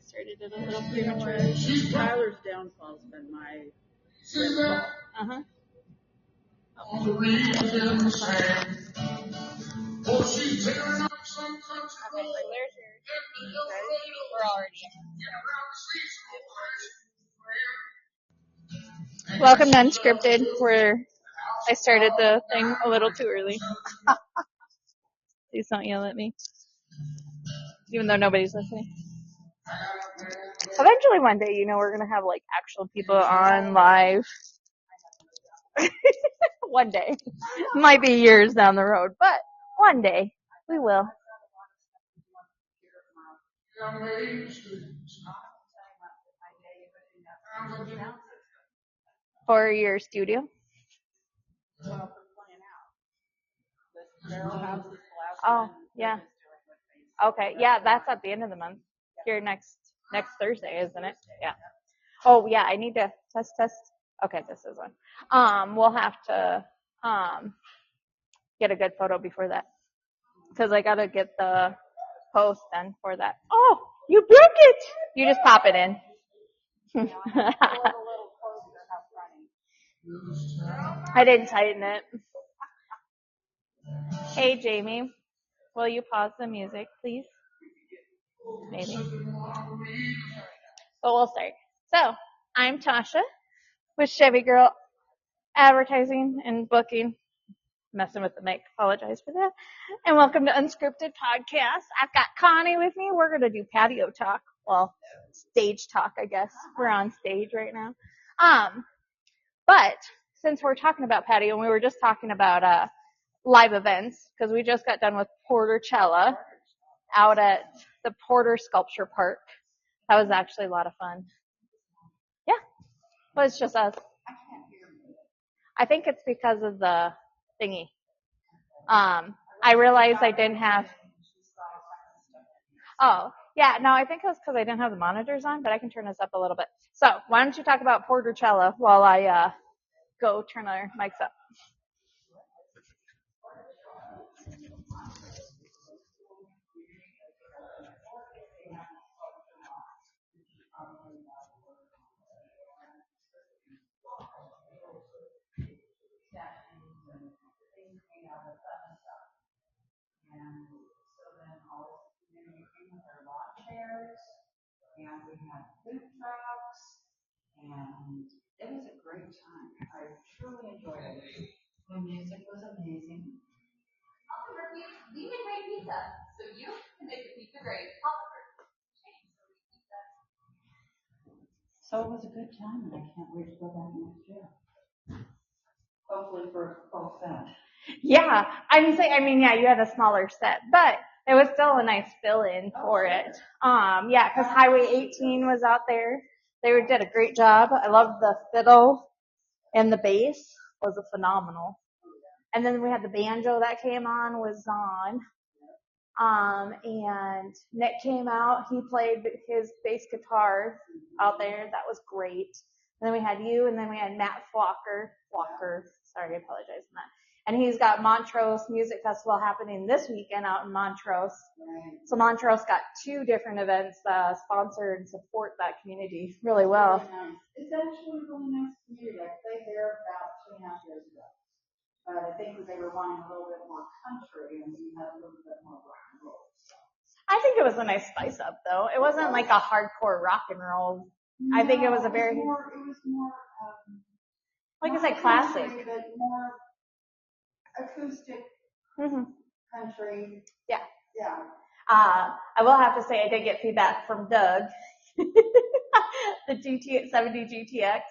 started it a little premature. Tyler's downfall's been my windfall. Uh-huh. We're already in. Welcome to Unscripted, where I started the thing a little too early. Please don't yell at me. Even though nobody's listening. Eventually one day, we're going to have like actual people on live. One day. Might be years down the road, but one day we will. For your studio? Oh, yeah. Okay, yeah, that's at the end of the month. Here next Thursday, isn't it? Yeah. Oh, yeah, I need to test. Okay, this is one. We'll have to get a good photo before that, because I gotta get the post done for that. Oh, you broke it! You just pop it in. I didn't tighten it. Hey, Jamie, will you pause the music, please? Maybe. But we'll start. So, I'm Tasha with Chevy Girl Advertising and Booking. Messing with the mic. Apologize for that. And welcome to Unscripted Podcast. I've got Connie with me. We're going to do Patio Talk. Well, stage talk, I guess. We're on stage right now. But since we're talking about patio, and we were just talking about live events, because we just got done with Portercella out at the Porter Sculpture Park. That was actually a lot of fun. Yeah, but it's just us. I think it's because of the thingy. I realized I didn't have. Oh, yeah, no, I think it was because I didn't have the monitors on, but I can turn this up a little bit. So, why don't you talk about Portercella while I go turn our mics up? And we had food trucks, and it was a great time. I truly enjoyed it. The music was amazing. We can make pizza, so you can make the pizza great. So it was a good time, and I can't wait to go back next year. Hopefully for a full set. Yeah, yeah, you had a smaller set, but it was still a nice fill-in for it. Yeah, because Highway 18 was out there. They did a great job. I loved the fiddle and the bass was phenomenal. And then we had the banjo that came on, was on. And Nick came out. He played his bass guitar out there. That was great. And then we had you, and then we had Matt Flocker. Sorry, I apologize for that. And he's got Montrose Music Festival happening this weekend out in Montrose. So Montrose got two different events sponsor and support that community really well. It's actually a really nice community. I played there about 2.5 years ago. But I think they were wanting a little bit more country, and we had a little bit more rock and roll. I think it was a nice spice up, though. It wasn't like a hardcore rock and roll. I think it was a very... It was more like I said, classic. Country, but more acoustic country. Yeah. Yeah. I will have to say I did get feedback from Doug, the 70 GTX.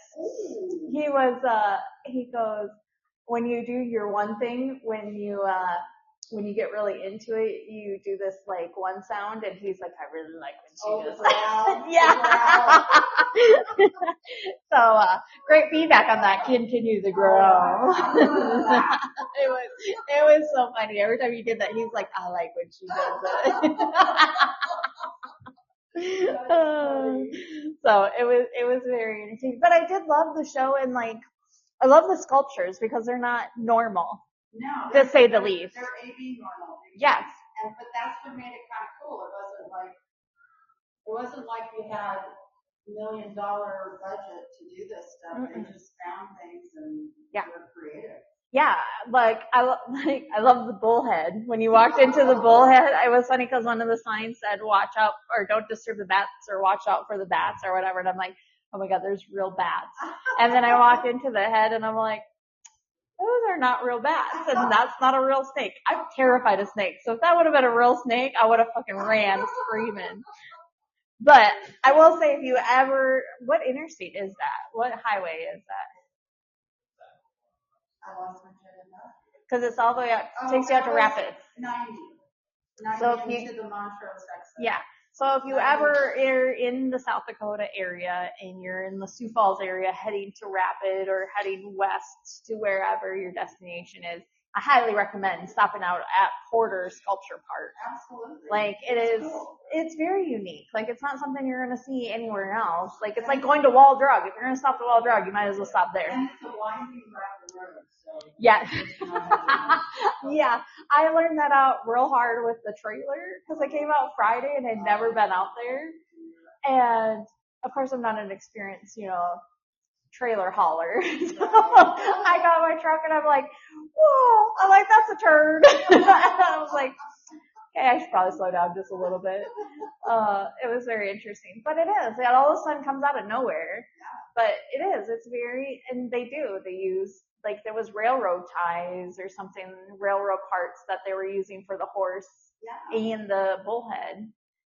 He goes, when you do your one thing, when you get really into it, you do this like one sound, and he's like, I really like when she does that. Yeah. So, great feedback on that. Continue to grow. It was so funny. Every time you did that, he's like, I like when she does it. So it was very entertaining. But I did love the show, and like, I love the sculptures because they're not normal. No. To say the least. They're A/B normal. Yes. But that's what made it kind of cool. It wasn't like wasn't like we had $1 million budget to do this stuff. Mm-mm. They just found things and were creative. Yeah, like I love the bullhead. When you walked into the bullhead, it was funny because one of the signs said "Watch out" or "Don't disturb the bats" or "Watch out for the bats" or whatever. And I'm like, oh my god, there's real bats. And then I walked into the head and I'm like, those are not real bats, and that's not a real snake. I'm terrified of snakes, so if that would have been a real snake, I would have fucking ran screaming. But I will say, if you ever, what interstate is that? What highway is that? I lost my train of thought. Because it's all the way out, takes you out to Rapids. 90. So if into the Montrose exit. Yeah. So if you ever are in the South Dakota area and you're in the Sioux Falls area heading to Rapid or heading west to wherever your destination is, I highly recommend stopping out at Porter Sculpture Park. Absolutely. Like it's very unique. Like it's not something you're going to see anywhere else. Like it's like going to Wall Drug. If you're going to stop at Wall Drug, you might as well stop there. And it's a winding gravel road. So yeah. Yeah. I learned that out real hard with the trailer because I came out Friday and had never been out there. And of course I'm not an experienced, trailer hauler. So I got my truck and I'm like, whoa, I'm like, that's a turn. I was like, okay, I should probably slow down just a little bit. It was very interesting, but it is. And all of a sudden comes out of nowhere, but it is. It's very, and they use, like there was railroad ties or something, railroad parts that they were using for the horse and the bullhead.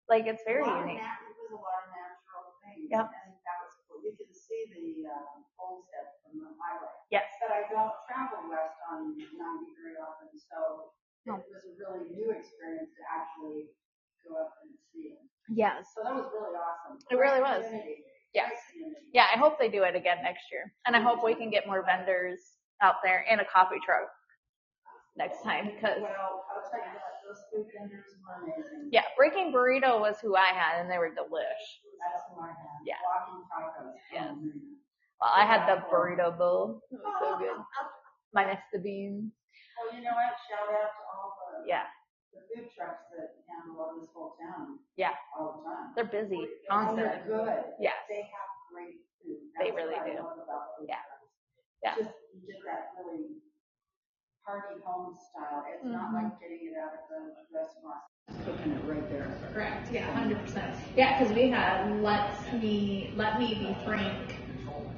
Like it's very unique. It was a lot of natural things. Yep. And that was cool. You can see the homestead from the highway. Yes. But I don't travel west on 90 very often, so it was a really new experience to actually go up and see it. Yes. So that was really awesome. It really was. Yes. Yeah, I hope they do it again next year. And I hope we can get more vendors out there and a coffee truck next time. Cause, well, I'll tell you what, those food vendors were amazing. Yeah, Breaking Burrito was who I had, and they were delish. That's who I had. Yeah. Walking tacos. Yeah. Well, I had the burrito bowl. It was so good. Minus the beans. Well, you know what? Shout out to all the food trucks that handle this whole town. Yeah. All the time. They're busy. They're good. Yes. They have great food. They really do. Yeah. Yeah. Just you get that really party home style. It's not like getting it out of the restaurant. Cooking it right there. Correct. Yeah, 100%. Yeah, because we had Let Me Be Frank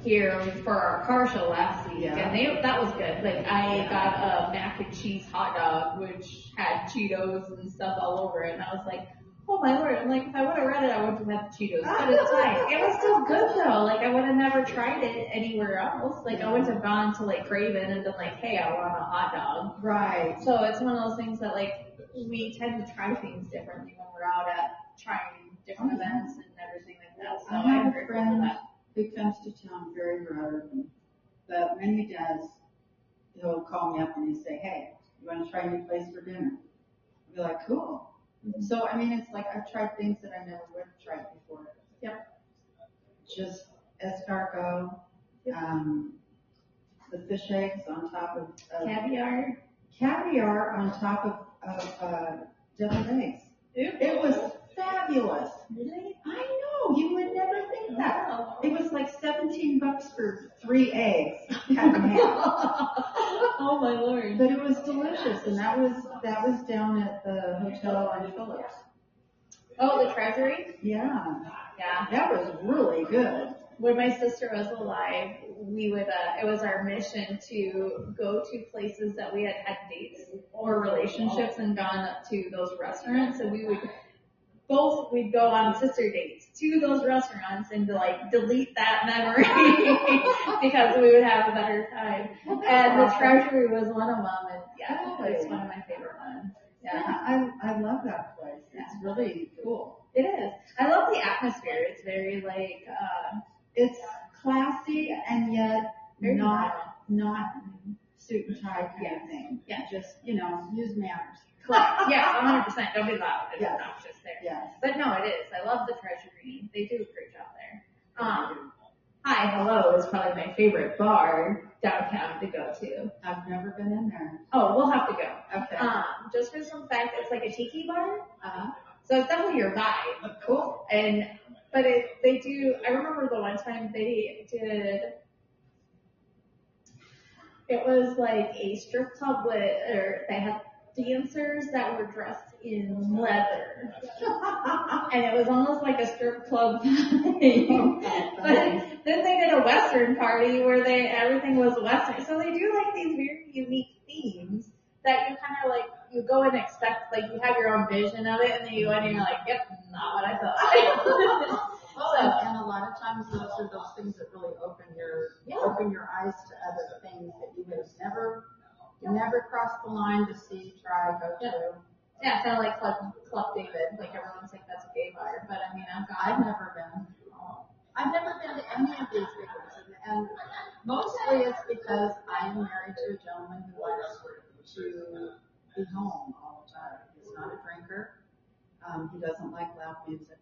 here for our car show last week, and that was good. Like I got a mac and cheese hot dog, which had Cheetos and stuff all over it, and I was like, oh my lord! I'm like, if I would have read it, I would have had the Cheetos, but it's fine. It was still good though. Like I would have never tried it anywhere else. Like I wouldn't have gone to like Craven and been like, hey, I want a hot dog. Right. So it's one of those things that like we tend to try things differently when we're out at trying different events and everything like that. So I have I'm a grateful friend for that. who comes to town very rarely, but when he does, he'll call me up and he'll say, hey, you want to try a new place for dinner? I'll be like, cool. Mm-hmm. So, I mean, it's like I've tried things that I never would have tried before. Yep. Just escargot, the fish eggs on top of caviar on top of deviled eggs. It was fabulous. Really? I know. You would never think that. Wow. It was like $17 for 3 eggs, half and half. Oh my lord! But it was delicious, and that was down at the hotel on Phillips. Oh, the Treasury? Yeah. Yeah. That was really good. When my sister was alive, we would, it was our mission to go to places that we had dates or relationships and gone up to those restaurants. And we'd go on sister dates to those restaurants and to like delete that memory because we would have a better time. And the Treasury was one of them. And yeah, it's one of my favorite ones. Yeah, I love that place. It's really cool. It is. I love the atmosphere. It's very like, it's classy and yet not suit and tie kind of thing. Yeah. Just, use manners. Correct. Yeah, 100%. Don't be loud. It's obnoxious there. Yes. But no, it is. I love the Treasury. They do a great job there. Hi, Hello is probably my favorite bar downtown to go to. I've never been in there. Oh, we'll have to go. Okay. Just for some fact, it's like a tiki bar. So it's definitely your vibe. Cool. And But they do. I remember the one time they did. It was like a strip club or they had dancers that were dressed in leather, and it was almost like a strip club thing. But then they did a Western party where everything was Western. So they do like these very unique themes that you kind of like, you go and expect, like you have your own vision of it, and then you go in and you're like, yep, not what I thought. Well, and a lot of times those are those things that really open your eyes to other things that you would have never crossed the line to see, try, go to. Yeah, kind of like Club David. Like everyone's like, that's a gay bar, but I mean, I've never been. I've never been to any of these things, and mostly it's because I am married to a gentleman who likes to be home all the time. He's not a drinker. He doesn't like loud music,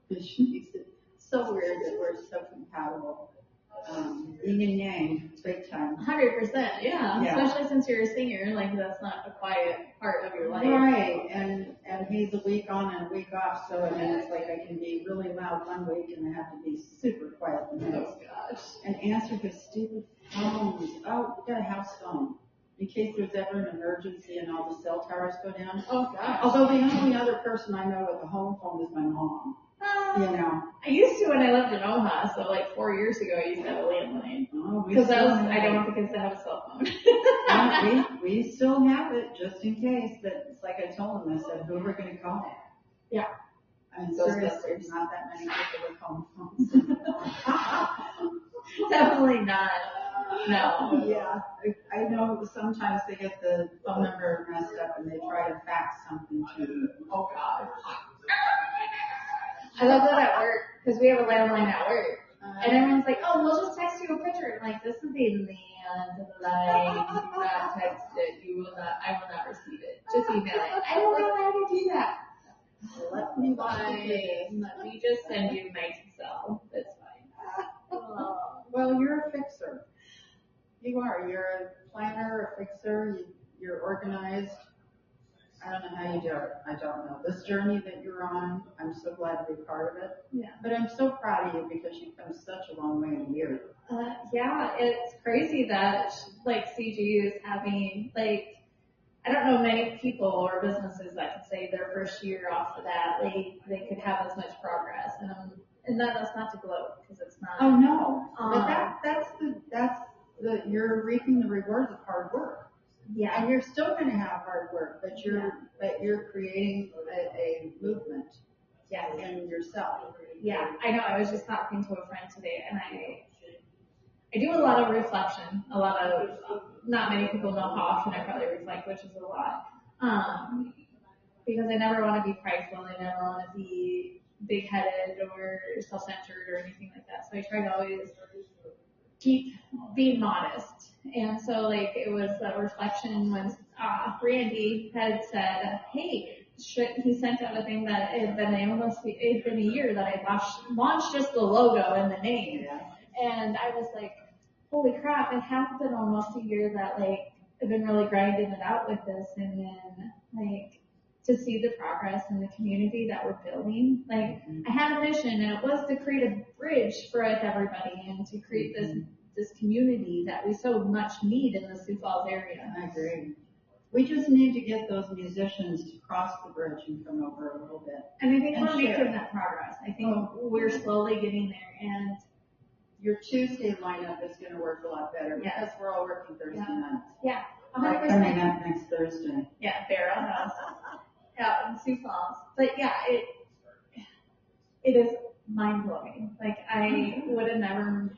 which makes it so weird that we're so compatible. Yin and yang, big time. 100%, yeah. Especially since you're a singer, like that's not a quiet part of your life. Right, and he's a week on and a week off, so I mean it's like I can be really loud one week and I have to be super quiet the next. Oh gosh. And answer his stupid phones. Oh, we got a house phone. In case there's ever an emergency and all the cell towers go down. Oh gosh. Although the only other person I know with a home phone is my mom. You know. I used to when I lived in Omaha, so like 4 years ago I used to have a landline. Because I don't want the kids to have a cell phone. Yeah, we still have it just in case. But it's like I told them, I said, who are we going to call? Yeah. I'm sorry, there's not that many people with home phones. Definitely not. No. Yeah. I know sometimes they get the phone number messed up and they try to fax something to you. Oh God. I love that at work because we have a landline at work. And everyone's like, oh, we'll just text you a picture. I'm like, this is a landline. Do not text it. I will not receive it. Just email it. I don't know how to do that. Let me Let me just send you my cell. That's fine. Well, you're a fixer. You are. You're a planner, a fixer. You're organized. I don't know how you do it. I don't know. This journey that you're on, I'm so glad to be part of it. Yeah. But I'm so proud of you because you've come such a long way in years. Yeah, it's crazy that like CG is having like, I don't know many people or businesses that could say their first year off of that they could have as much progress, and that's not to gloat because it's not. Oh no, but that's the you're reaping the rewards of hard work. Yeah, and you're still going to have hard work, but you're creating a movement. Yes. In yourself. Yeah, I know. I was just talking to a friend today, and I do a lot of reflection. Not many people know how often I probably reflect, which is a lot. Because I never want to be prideful. I never want to be big-headed or self-centered or anything like that. So I try to always keep being modest. And so like it was a reflection when Randy had said, hey, he sent out a thing that it had been a year that I launched just the logo and the name. Yeah. And I was like, holy crap, it has been almost a year that like I've been really grinding it out with this, and then like to see the progress in the community that we're building. Like I had a mission, and it was to create a bridge for everybody and to create this community that we so much need in the Sioux Falls area. I agree. We just need to get those musicians to cross the bridge and come over a little bit. And I think we're making that progress. I think we're slowly getting there. And your Tuesday lineup is going to work a lot better because we're all working Thursday nights. Yeah, 100%. Coming up next Thursday. Yeah, Barrel House. Yeah, in Sioux Falls. But yeah, it is mind blowing. Like I would have never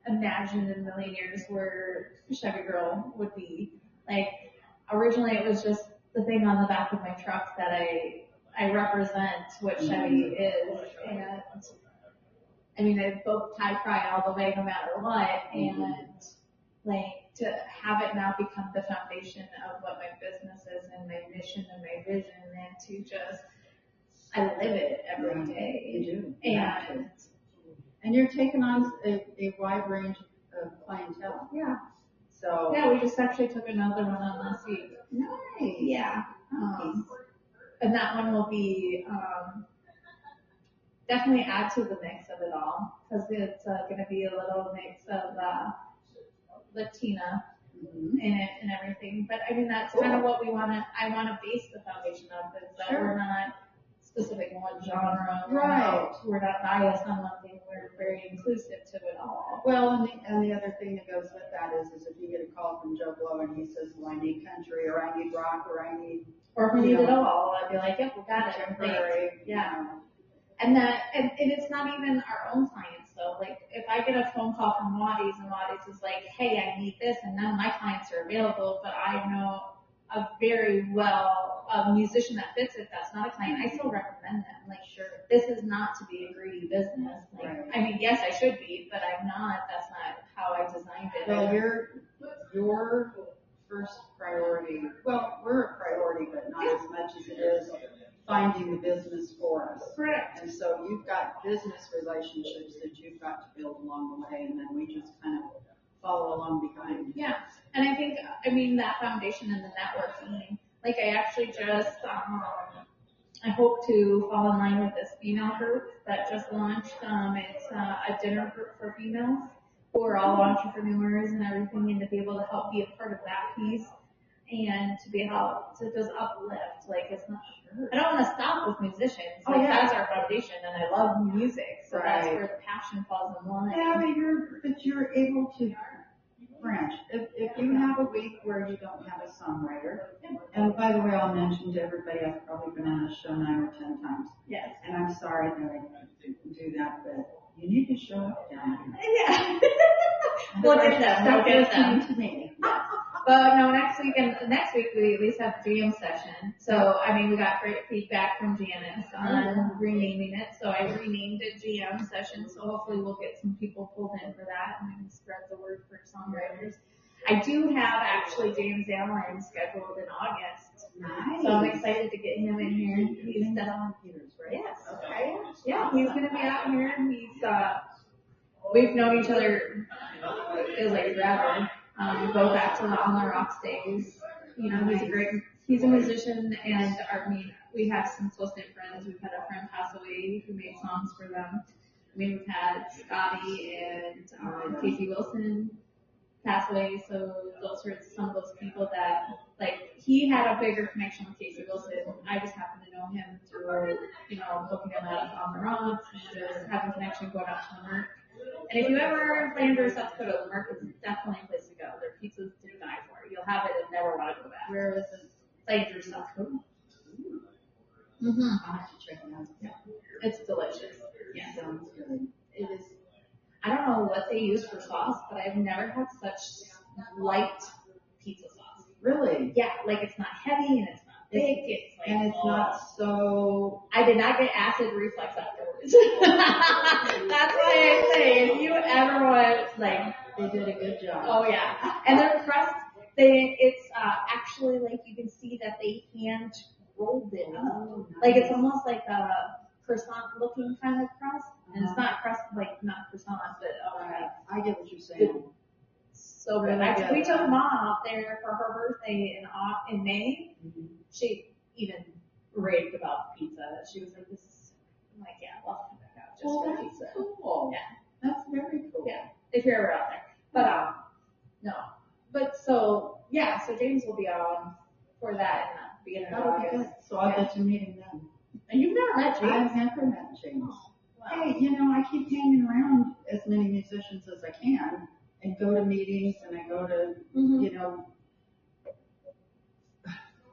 imagined in a million years where Chevy Girl would be. Like originally it was just the thing on the back of my truck that I represent what Chevy is, and I mean I both tie fry all the way no matter what, and like to have it now become the foundation of what my business is and my mission and my vision, and to just I live it every day. You do. And you're taking on a wide range of clientele. Yeah. So yeah, we just actually took another one on last week. Nice. Yeah. And that one will be definitely add to the mix of it all because it's going to be a little mix of Latina in it and everything. But I mean, that's kind of what I want to base the foundation of is that we're not specific in one genre. Right. We're not biased on one thing. We're very inclusive to it all. Well, and the other thing that goes with that is if you get a call from Joe Blow and he says, well, I need country or I need rock or I need, or if we need it all, I'd be like, yep, we got it. Temporary. Yeah. And it's not even our own clients though. Like if I get a phone call from Waddy's and Waddy's is like, hey, I need this, and none of my clients are available, but I know a very a musician that fits it, that's not a client, I still recommend them. Like, sure, this is not to be a greedy business. Like, right. I mean, yes, I should be, but I'm not. That's not how I designed it. Well, your first priority, well, we're a priority, but not as much as it is finding the business for us. Correct. And so you've got business relationships that you've got to build along the way, and then we just kind of follow along behind. Yeah. And I think, I mean, that foundation and the networking, like I actually just, I hope to fall in line with this female group that just launched. It's a dinner group for females who are all entrepreneurs and everything, and to be able to help be a part of that piece and to be able to just uplift. Like it's not, I don't want to stop with musicians. Like that's our foundation, and I love music, so that's where the passion falls in line. Yeah, but you're able to branch. If you have a week where you don't have a songwriter, and by the way, I'll mention to everybody, I've probably been on this show 9 or 10 times. Yes. And I'm sorry that I do that, but you need to show up down here. Yeah. We'll get them. To me. Yes. But no, next week we at least have a jam session. So, I mean, we got great feedback from Janice on renaming it. So I renamed it jam session. So hopefully we'll get some people pulled in for that and we can spread the word for songwriters. I do have actually James Allen scheduled in August. Nice. So I'm excited to get him in here. He's volunteers, right? Yes. Okay. Yeah, he's going to be out here. We've known each other, it feels like forever. Go back to the On the Rocks days. You know, he's a musician, and we have some close-knit friends. We've had a friend pass away who made songs for them. I mean, we've had Scotty and Casey Wilson pass away, so those were some of those people that, like, he had a bigger connection with Casey Wilson. I just happened to know him through, booking him out on the Rocks and just having a connection going out to the Merc. And if you ever are in Flanders, South Dakota, the Merc is definitely a place to go. Their pizza's to die for. You'll have it and never want to go back. Where is it? Flanders, South Dakota. I'll have to check it out. Yeah. It's delicious. Yeah. Sounds good. It is. I don't know what they use for sauce, but I've never had such light pizza sauce. Really? Yeah, like it's not heavy and it's not thick. It's like, and it's not so. I did not get acid reflux afterwards. That's why I say if you ever want, like, they did a good job. Oh yeah, and their crust, it's actually like you can see that they hand rolled it. Oh, nice. Like it's almost like a croissant looking kind of crust, and it's not crust like not croissant, but I get what you're saying. So good. We took Mom out there for her birthday in May. Mm-hmm. She even raved about the pizza. She was like, "This is," I'm like, "Yeah, well, just for pizza." Cool. Yeah, that's very cool. Yeah, if you're ever out there. But no. But so James will be on for that in the beginning of August. So I'll get to meet him then. And you've never met James? I've never met James. Oh, wow. Hey, I keep hanging around as many musicians as I can and go to meetings and I go to,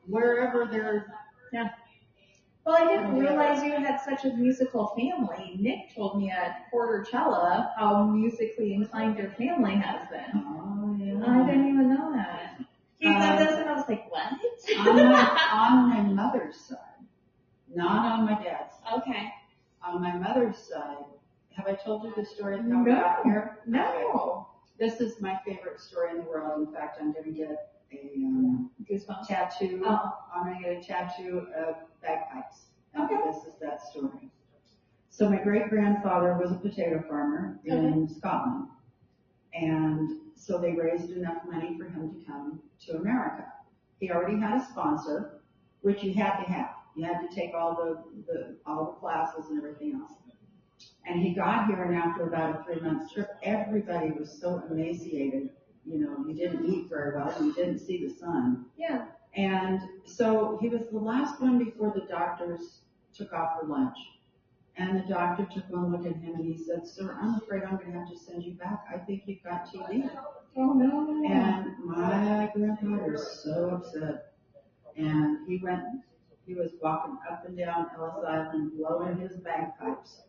wherever they're. Yeah. Well, I didn't realize you had such a musical family. Nick told me at Portercella how musically inclined your family has been. Oh, yeah. I didn't even know that. He said this and I was like, what? On my mother's side. Not on my dad's. Okay. On my mother's side, have I told you the story of how we got here? No. This is my favorite story in the world. In fact, I'm going to get a tattoo. Oh. I'm going to get a tattoo of bagpipes. Okay. This is that story. So my great-grandfather was a potato farmer in Scotland. And so they raised enough money for him to come to America. He already had a sponsor, which you had to have. You had to take all the classes and everything else. And he got here, and after about a 3-month trip, everybody was so emaciated. You know, you didn't eat very well, you didn't see the sun. Yeah. And so he was the last one before the doctors took off for lunch. And the doctor took one look at him and he said, "Sir, I'm afraid I'm going to have to send you back. I think you've got TB." Oh, no. And my grandfather was so upset. And he was walking up and down Ellis Island, blowing his bagpipes,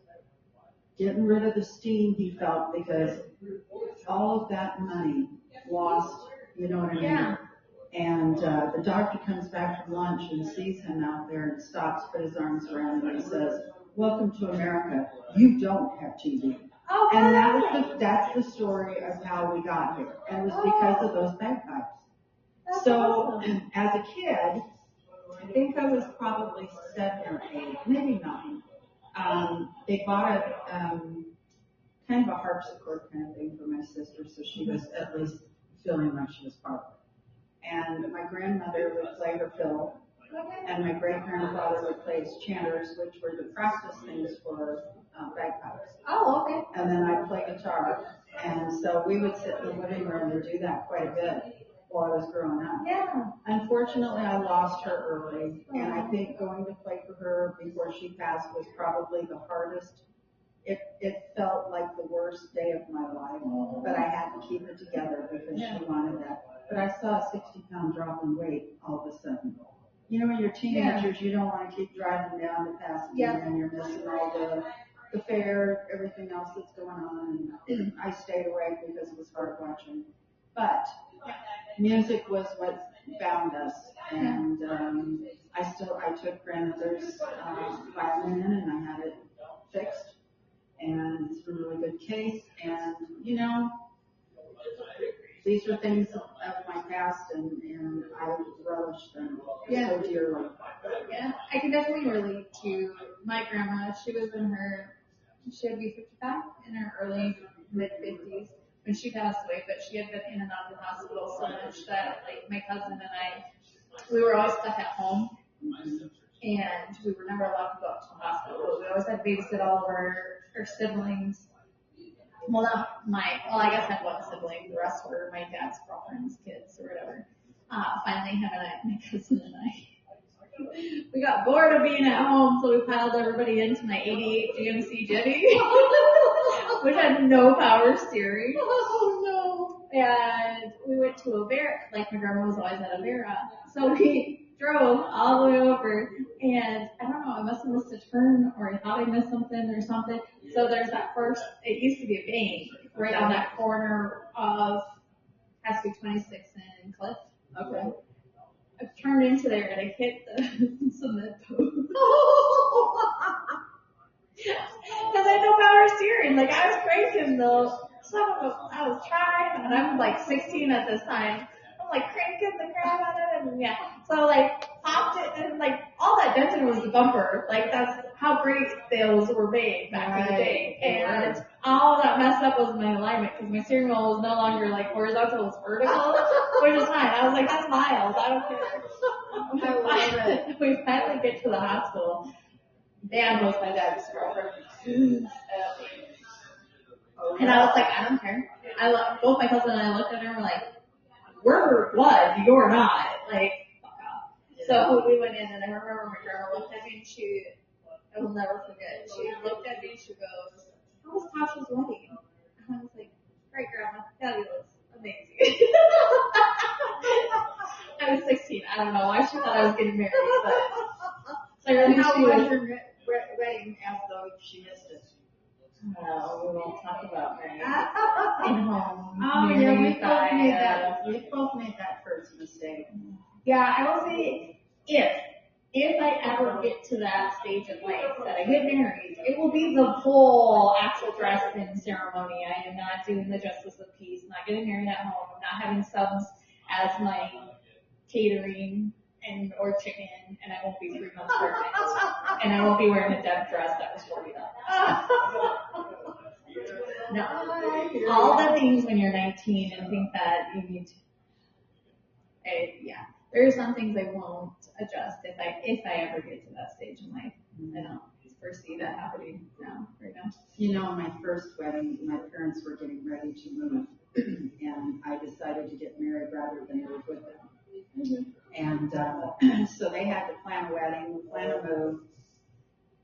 getting rid of the steam he felt because all of that money lost, you know what I mean? Yeah. And the doctor comes back from lunch and sees him out there and stops, put his arms around him and says, "Welcome to America. You don't have TB." Oh, And that's the story of how we got here. And it was because of those bagpipes. So as a kid, I think I was probably 7 or 8, maybe 9. They bought a kind of a harpsichord kind of thing for my sister, so she was at least feeling like she was part of it. And my grandmother would play her fiddle, and my great-grandfather would play his chanters, which were the practice things for bagpipes. Oh, okay. And then I'd play guitar, and so we would sit in the living room and do that quite a bit while I was growing up. Yeah. Unfortunately, I lost her early, and I think going to play for her before she passed was probably the hardest. It felt like the worst day of my life, but I had to keep it together because she wanted that. But I saw a 60-pound drop in weight all of a sudden. You know, when you're teenagers, you don't want to keep driving down to Pasadena, and you're missing all the fair, everything else that's going on. And I stayed away because it was hard watching. But music was what bound us, and I took grandmother's violin and I had it fixed. And it's in a really good case. And, you know, these are things of my past, and I relish them so dearly. Yeah, I can definitely relate to my grandma. She would be 55 in her early mid-50s when she passed away, but she had been in and out of the hospital so much that, like, my cousin and I, we were always stuck at home. And we were never allowed to go up to the hospital. We always had to babysit all of our siblings. Well, I guess I had one sibling. The rest were my dad's girlfriend's kids or whatever. Finally, him and my cousin and I, we got bored of being at home, so we piled everybody into my 88 GMC Jetty, which had no power steering. Oh, no. And we went to Avera, like my grandma was always at Avera. So we drove all the way over, and I don't know, I must have missed a turn, or I thought I missed something or something. So there's that first, it used to be a bank right on that corner of, has to be 26 and Cliff. Okay. I turned into there and I hit the cement post. Because I had no power steering. Like, I was cranking though. So I was trying, and I'm like 16 at this time. I'm like cranking the crap out of it, and yeah. So like popped it, and like all that dented was the bumper. Like, that's how great those were made back in the day. And all that messed up was my alignment, because my steering wheel was no longer like horizontal, it was vertical, which is fine. I was like, that's miles, I don't care. I love it. We finally get to the hospital. Dan was my dad's girlfriend. And I was like, I don't care. Both my cousin and I looked at her and were like, we're blood, you're not. Like, fuck off. So we went in, and I remember my grandma looked at me, and I will never forget, she looked at me and she goes, how was Tasha's wedding? And I was like, great, Grandma, fabulous, amazing. I was 16, I don't know why she thought I was getting married, but clearly How she was was. your wedding as though she missed it? Oh, we won't talk about marriage. In home. Oh, yeah, we both made that first mistake. Yeah, I will say, if I ever get to that stage of life that I get married, it will be the full actual dress and ceremony. I am not doing the justice of peace, not getting married at home, not having subs as my catering or chicken, and I won't be 3 months pregnant, and I won't be wearing a dead dress that was $40. No, all the things when you're 19 and think that you need to. Yeah, there are some things I won't adjust if I ever get to that stage in life. I don't foresee that happening now, right now. You know, my first wedding, my parents were getting ready to move, and I decided to get married rather than move with them. And so they had to plan a wedding, plan a move,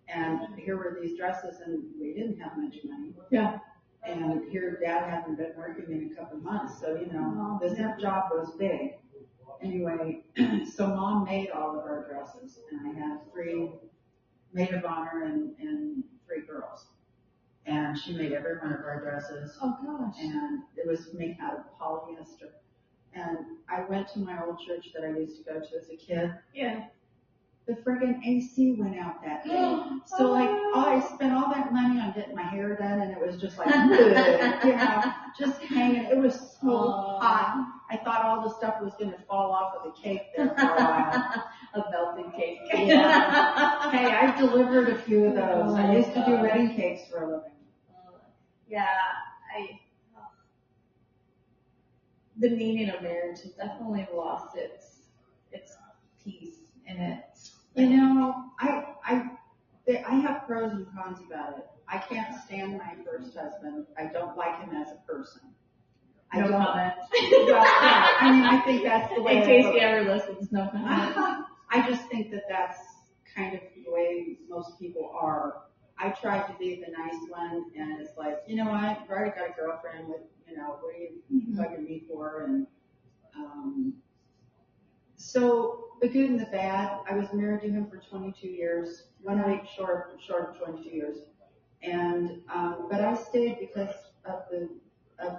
and here were these dresses, and we didn't have much money. Yeah. And here, Dad hadn't been working in a couple of months, so you know, this job was big. Anyway, so Mom made all of our dresses, and I had 3 maid of honor and 3 girls. And she made every one of our dresses. Oh gosh. And it was made out of polyester. And I went to my old church that I used to go to as a kid. Yeah. The friggin' AC went out that day. So like, I spent all that money on getting my hair done, and it was just like, you know, just hanging. It was so hot. I thought all the stuff was going to fall off of the cake there for a while. A melted cake. Yeah. Hey, I've delivered a few of those. I used to do wedding cakes for a living. Yeah, the meaning of marriage has definitely lost its peace in it. You know, I have pros and cons about it. I can't stand my first husband. I don't like him as a person. No comment. Well, yeah, I mean, I think that's the way. In case he ever listens, no comment. I just think that that's kind of the way most people are. I tried to be the nice one, and it's like, you know what? I've already got a girlfriend with, you know, what are you bugging me for? And so the good and the bad. I was married to him for 22 years, 1 week short of 22 years, and but I stayed because of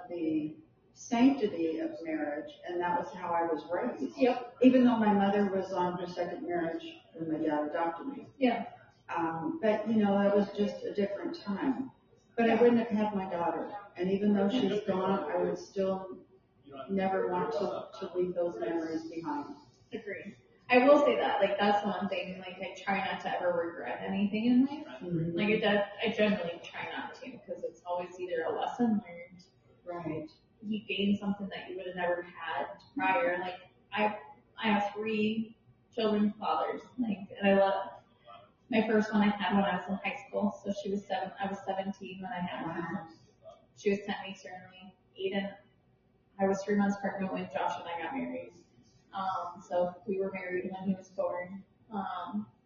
the sanctity of marriage, and that was how I was raised. Yep. Even though my mother was on her second marriage when my dad adopted me. Yeah. But you know, that was just a different time. But I wouldn't have had my daughter, and even though she's gone, I would still never want to leave those memories behind. Agreed. I will say that, like, that's one thing, like, I try not to ever regret anything in life. Mm-hmm. Like, I generally try not to, because it's always either a lesson learned. Right. You gain something that you would have never had prior. Like, I have 3 children's fathers, like, and I love, my first one I had when I was in high school, so she was 7, I was 17 when I had her. She was 10 weeks early. Aiden, I was 3 months pregnant when Josh and I got married. So we were married when he was born.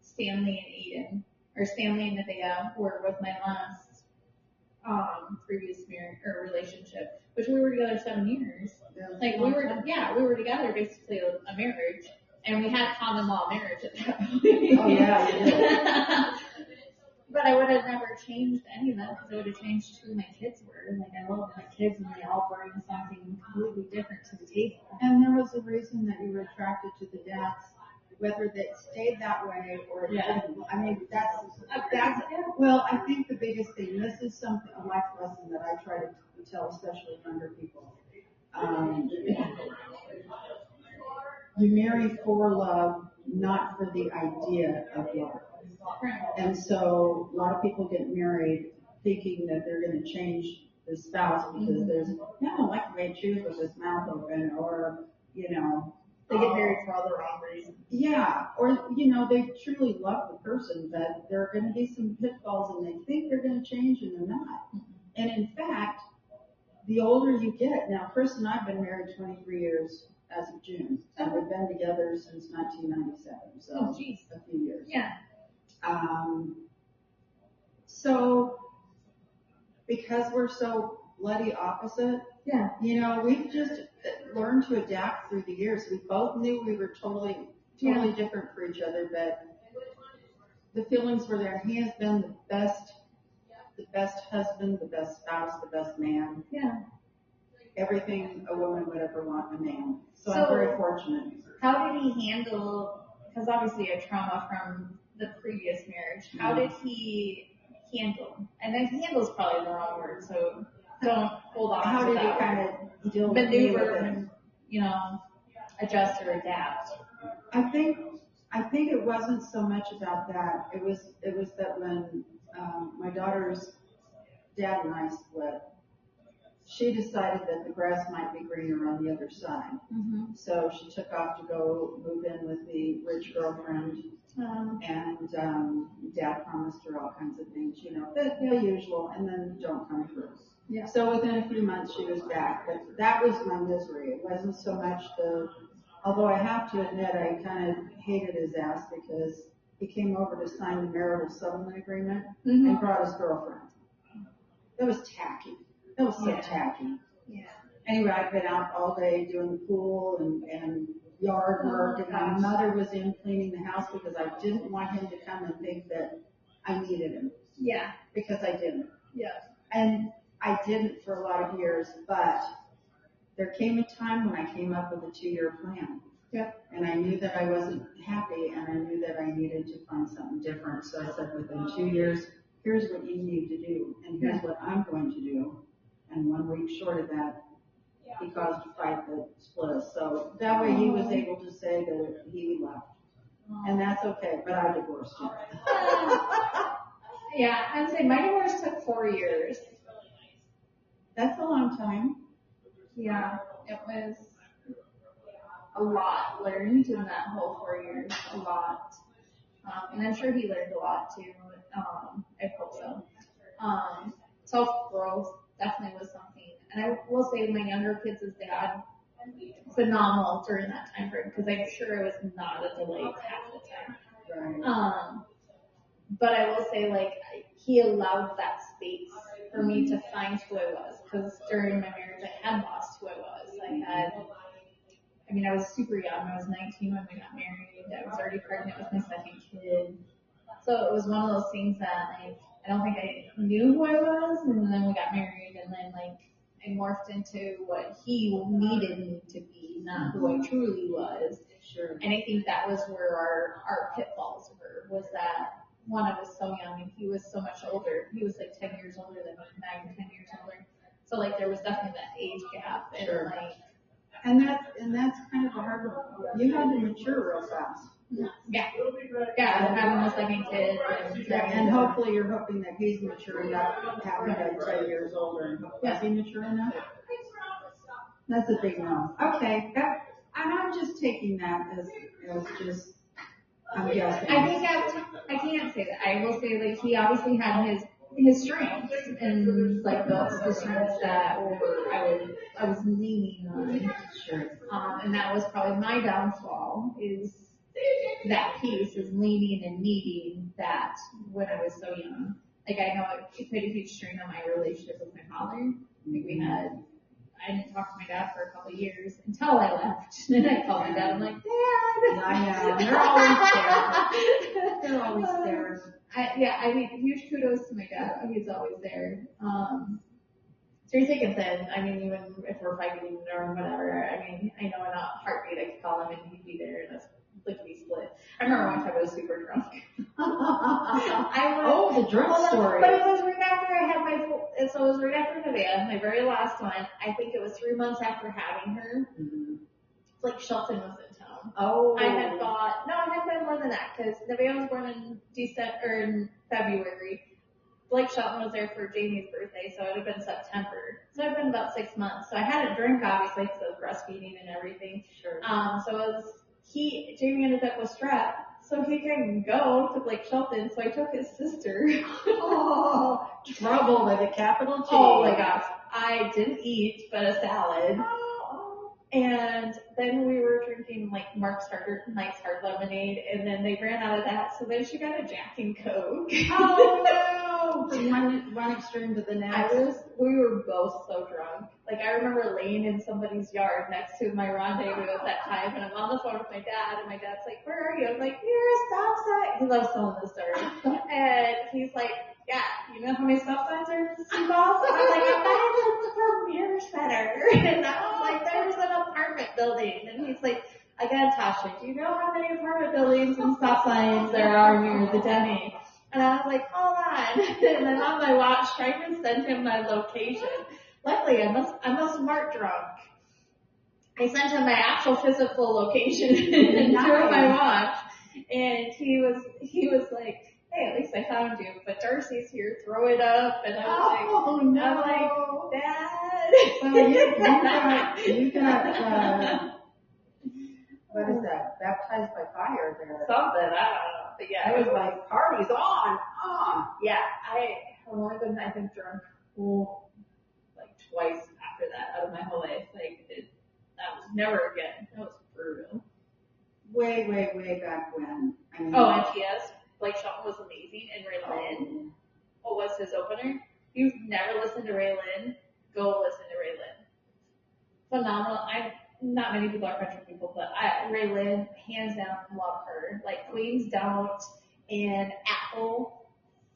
Stanley and Aiden, or Stanley and Nevaeh were with my last previous marriage or relationship, which we were together 7 years. Like we were together basically a marriage, and we had common law marriage at that point. Oh yeah, you did. But I would have never changed any of that because I would have changed who my kids were. Like I love my kids, and they all bring something completely different to the table. And there was a reason that you were attracted to the dads, whether they stayed that way or it didn't. I mean, that's well, I think the biggest thing. This is something a life lesson that I try to tell, especially younger people. You marry for love, not for the idea of love. And so a lot of people get married thinking that they're going to change the spouse because there's, I don't like the way he chews with his mouth open, or, you know. They get married for all the wrong reasons. Yeah, or, you know, they truly love the person, but there are going to be some pitfalls and they think they're going to change and they're not. And in fact, the older you get, now Chris and I have been married 23 years as of June, and we've been together since 1997, so a few years. Yeah. So, because we're so bloody opposite, you know, we've just learned to adapt through the years. We both knew we were totally different for each other, but the feelings were there. He has been the best husband, the best spouse, the best man. Yeah. Everything a woman would ever want in a man. So I'm very fortunate. How did he handle, because obviously a trauma from the previous marriage, how did he handle, and then handle is probably the wrong word, so don't hold on how to did that. He kind of deal with maneuver it? and, you know, adjust or adapt? I think it wasn't so much about that. It was that when my daughter's dad and I split, she decided that the grass might be greener on the other side. Mm-hmm. So she took off to go move in with the rich girlfriend, And Dad promised her all kinds of things, the usual, and then don't come through. Yeah. So within a few months she was back, but that was my misery. It wasn't so much although I have to admit I kind of hated his ass because he came over to sign the marital settlement agreement and brought his girlfriend. That was tacky. That was so tacky. Yeah. Anyway, I've been out all day doing the pool and yard work, and my mother was in cleaning the house because I didn't want him to come and think that I needed him. Yeah. Because I didn't. Yeah. And I didn't for a lot of years, but there came a time when I came up with a 2-year plan. Yeah. And I knew that I wasn't happy, and I knew that I needed to find something different. So I said, within 2 years, here's what you need to do, and here's what I'm going to do. And 1 week short of that, he caused a fight that split us. So that way he was able to say that he left. And that's okay, but I divorced him. Yeah, I'd say my divorce took 4 years. That's a long time. Yeah, it was a lot learned in that whole 4 years, a lot. And I'm sure he learned a lot too. I hope so. Self-growth definitely was something. And I will say my younger kids' dad, phenomenal during that time frame because I'm sure it was not a delight half the time. Right. But I will say he allowed that space for me to find who I was because during my marriage I had lost who I was. I was super young. I was 19 when we got married. I was already pregnant with my second kid. So it was one of those things that I don't think I knew who I was, and then we got married, and then I morphed into what he needed me to be, not who I truly was. Sure. And I think that was where our pitfalls were, was that one, I was so young and he was so much older. He was 10 years older than me, 9 or 10 years older. So there was definitely that age gap. And sure. And that's kind of a hard one. You had to mature real fast. Yeah. Yeah, having a second kid. And hopefully you're hoping that he's mature enough, having been 10 years older. Is he mature enough? That's a big no. Okay. I'm just taking that as just, I'm guessing. I can't say that. I will say he obviously had his strengths and those the strengths that I was leaning on. Sure. And that was probably my downfall is that piece is leaning and needing that when I was so young. I know it put a huge strain on my relationship with my father. I didn't talk to my dad for a couple of years until I left. And I called my dad. I'm like, Dad. I know. They're always there. Huge kudos to my dad. He's always there. Through thick and thin. Even if we're fighting or whatever. I know in a heartbeat I could call him and he'd be there and that's lickety split. I remember one time I was super drunk. The drunk story. But it was right after I had it was right after Nevaeh, my very last one. I think it was 3 months after having her. Mm-hmm. Shelton was in town. Oh. I had been more than that because Nevaeh was born in February. Blake Shelton was there for Jamie's birthday, so it would have been September. So it had been about 6 months. So I hadn't drank obviously because I was breastfeeding and everything. Sure. So it was Jamie ended up with strep, so he couldn't go to Blake Shelton, so I took his sister. Trouble with a capital T. Oh my gosh. I didn't eat but a salad. And then we were drinking Mike's Hard Lemonade, and then they ran out of that, so then she got a Jack and Coke. Oh no! From one extreme to the next. We were both so drunk. I remember laying in somebody's yard next to my rendezvous at that time, and I'm on the phone with my dad, and my dad's like, "Where are you?" I'm like, "Near a stop sign." He loves telling the story. And he's like, "Yeah, you know how many stop signs are in Sioux Falls?" And I'm like, "I'm not from your center." And I was like, "There's an apartment building." And he's like, "I got Tasha, do you know how many apartment buildings and stop signs there are near the Denny?" And I was like, "Hold on." And then on my watch, trying to send him my location. Luckily, I'm a smart drunk. I sent him my actual physical location through my watch, and he was like, "Hey, at least I found you. But Darcy's here. Throw it up." And I was no. I'm like, "Dad." So you got what is that? Baptized by fire there. Something, I don't know. But yeah, I was like, party's on. yeah, I've only been, I think, drunk like twice after that out of my whole life. Like, that was never again. That was brutal. Way, way, way back when. I mean, Oh, and P.S. Blake Shelton was amazing, and Ray Lynn. What was his opener? If you've never listened to Ray Lynn, go listen to Ray Lynn. Phenomenal. Not many people are country people, but Ray Lynn, hands down, love her. Like, Queens don't, and Apple,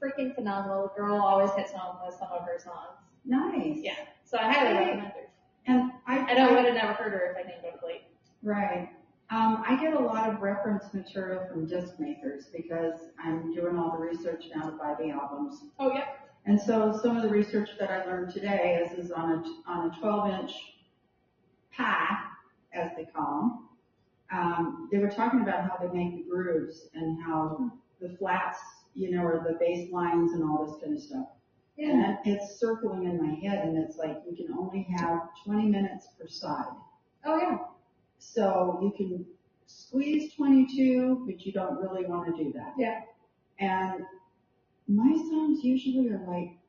freaking phenomenal. The girl always hits home with some of her songs. Nice. Yeah. So I highly recommend her. And I know I would have never heard her if I didn't go to Blake. Right. I get a lot of reference material from disc makers because I'm doing all the research now to buy the albums. Oh, yep. And so some of the research that I learned today is on a 12-inch pack, as they call them. They were talking about how they make the grooves and how the flats, or the bass lines and all this kind of stuff. Yeah. And it's circling in my head, and it's like you can only have 20 minutes per side. Oh, yeah. So you can squeeze 22, but you don't really want to do that. Yeah. And my songs usually are like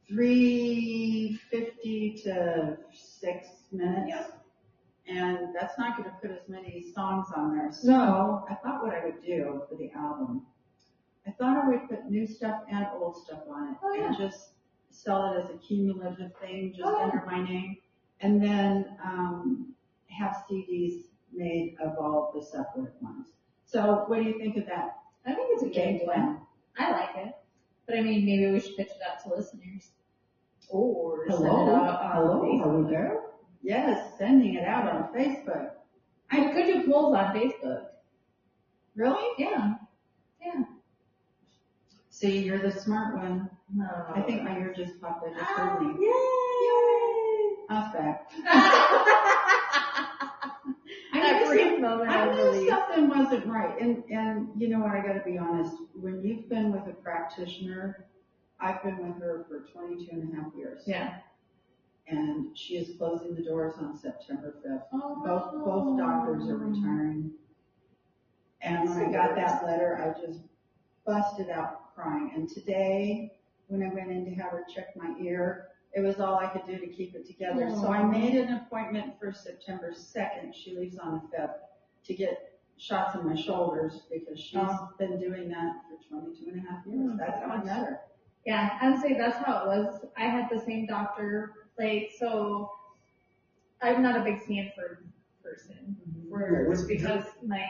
3:50 to 6 minutes. Yep. And that's not going to put as many songs on there. So I thought what I would do for the album, I thought I would put new stuff and old stuff on it. Oh, yeah. And just sell it as a cumulative thing, just under my name. And then have CDs made of all the separate ones. So what do you think of that? I think it's a game plan. I like it. But I mean, maybe we should pitch it out to listeners. Or send it out on Facebook. Are we there? Yes, sending it out on Facebook. I could do polls on Facebook. Really? Yeah. Yeah. See, you're the smart one. No. I think my ear just popped. I just heard me. Yay! I was back. That brief moment I of knew relief. something wasn't right. And you know what, I gotta be honest. When you've been with a practitioner, I've been with her for 22 and a half years. Yeah. And she is closing the doors on September 5th. Oh. Both doctors are retiring. And when I got that letter, I just busted out crying. And today, when I went in to have her check my ear, it was all I could do to keep it together. So I made an appointment for September 2nd. She leaves on the 5th to get shots in my shoulders because she's been doing that for 22 and a half years. That's how I met her. Yeah, I'd say that's how it was. I had the same doctor. Like, so I'm not a big Sanford person, just because my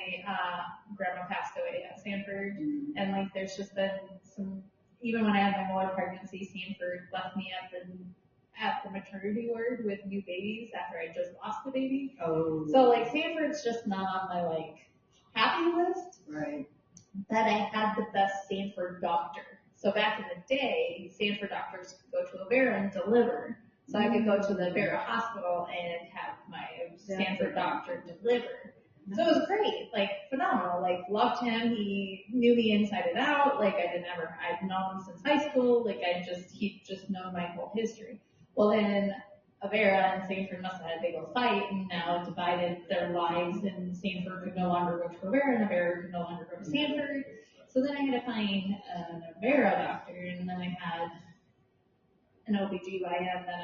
grandma passed away at Sanford, and like there's just been some. Even when I had my molar pregnancy, Sanford left me at the maternity ward with new babies after I just lost the baby. Oh. So like Sanford's just not on my like happy list. Right. But I had the best Sanford doctor. So back in the day, Sanford doctors could go to Avera and deliver. So I could go to the Avera hospital and have my Sanford doctor deliver. So it was great, like phenomenal, like loved him. He knew me inside and out. Like I'd known him since high school. Like he'd just known my whole history. Well then Avera and Sanford must have had a big old fight and now divided their lives, and Sanford could no longer go to Avera and Avera could no longer go to Sanford. So then I had to find an Avera doctor, and then I had an OBGYN that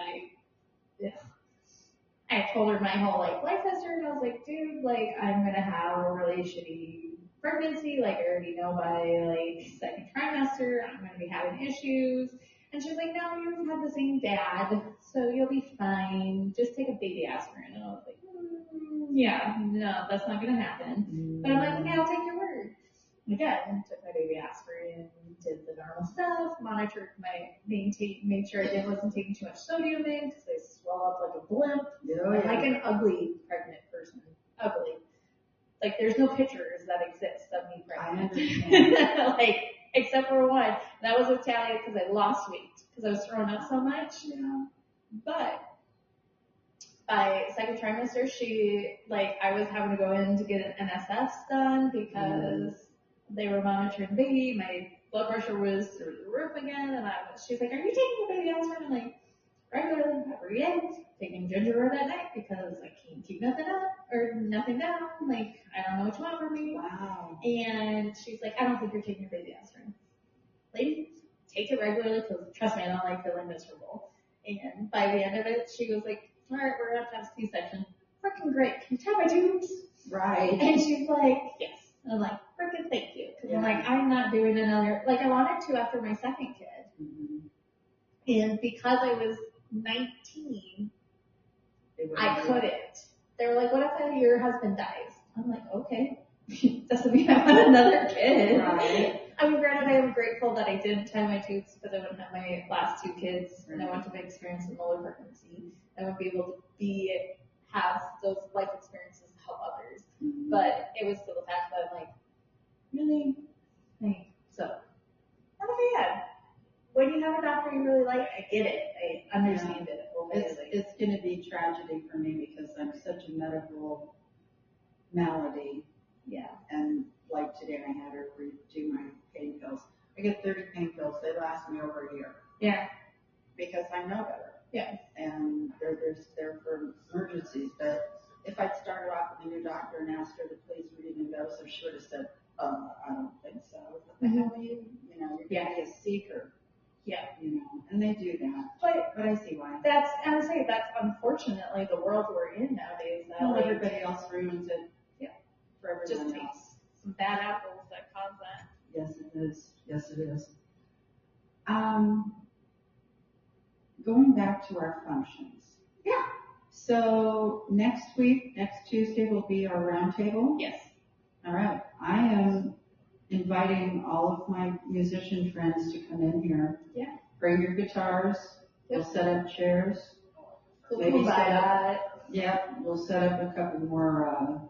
I told her my whole life history, and I was like, dude, like I'm gonna have a really shitty pregnancy, like I already know by like second trimester I'm gonna be having issues. And she's like, no, you've had the same dad, so you'll be fine. Just take a baby aspirin. And I was like, yeah, no, that's not gonna happen. But I'm like, okay, I'll take your word. Again, took my baby aspirin, did the normal stuff, monitored made sure I wasn't taking too much sodium in because I swell up like a blimp. I'm like an ugly pregnant person. Ugly. Like there's no pictures that exist of me pregnant. I understand. Like, except for one. That was Italian because I lost weight because I was throwing up so much. Yeah. But by second trimester, I was having to go in to get an NSF done because they were monitoring the baby. My blood pressure was through the roof again, and she's like, "Are you taking the baby aspirin?" I'm like, regularly every day, taking ginger ale at night because I can't keep nothing up or nothing down. Like, I don't know what you want from me. Wow. And she's like, I don't think you're taking your baby aspirin. Lady, take it regularly because trust me, I don't like feeling miserable. And by the end of it, she was like, all right, we're going to have a C-section. Freaking great. Can you tie my tubes? Right. And she's like, yes. And I'm like, freaking thank you. Because I'm like, I'm not doing another, like I wanted to after my second kid. Mm-hmm. And because I was 19, I couldn't. They were like, what if your husband dies? I'm like, okay. Doesn't mean I want another kid. Right. I mean, granted, I am grateful that I didn't tie my tubes because I wouldn't have my last two kids and I went to experience a lower pregnancy. I wouldn't be able to have those life experiences to help others. Mm-hmm. But it was still the fact that I'm like, really? So, not bad. When you have a doctor you really like, I get it. I understand it. It's going to be tragedy for me because I'm such a medical malady. Yeah. And like today I had her redo my pain pills. I get 30 pain pills. They last me over a year. Yeah. Because I know better. Yeah. And they're for emergencies. But if I'd started off with a new doctor and asked her to please redo those, she would have said, I don't think so. What the hell are you? You know, you're going to be a seeker. Yeah. You know, and they do that. But I see why. I would say that's unfortunately the world we're in nowadays. Well, everybody else ruins it. Yeah. For everyone just else. takes some bad apples that cause that. Yes, it is. Yes, it is. Going back to our functions. Yeah. So next Tuesday will be our roundtable. Yes. All right. I am inviting all of my musician friends to come in here. Yeah. Bring your guitars. Yep. We'll set up chairs. Maybe set up. Yeah, we'll set up a couple more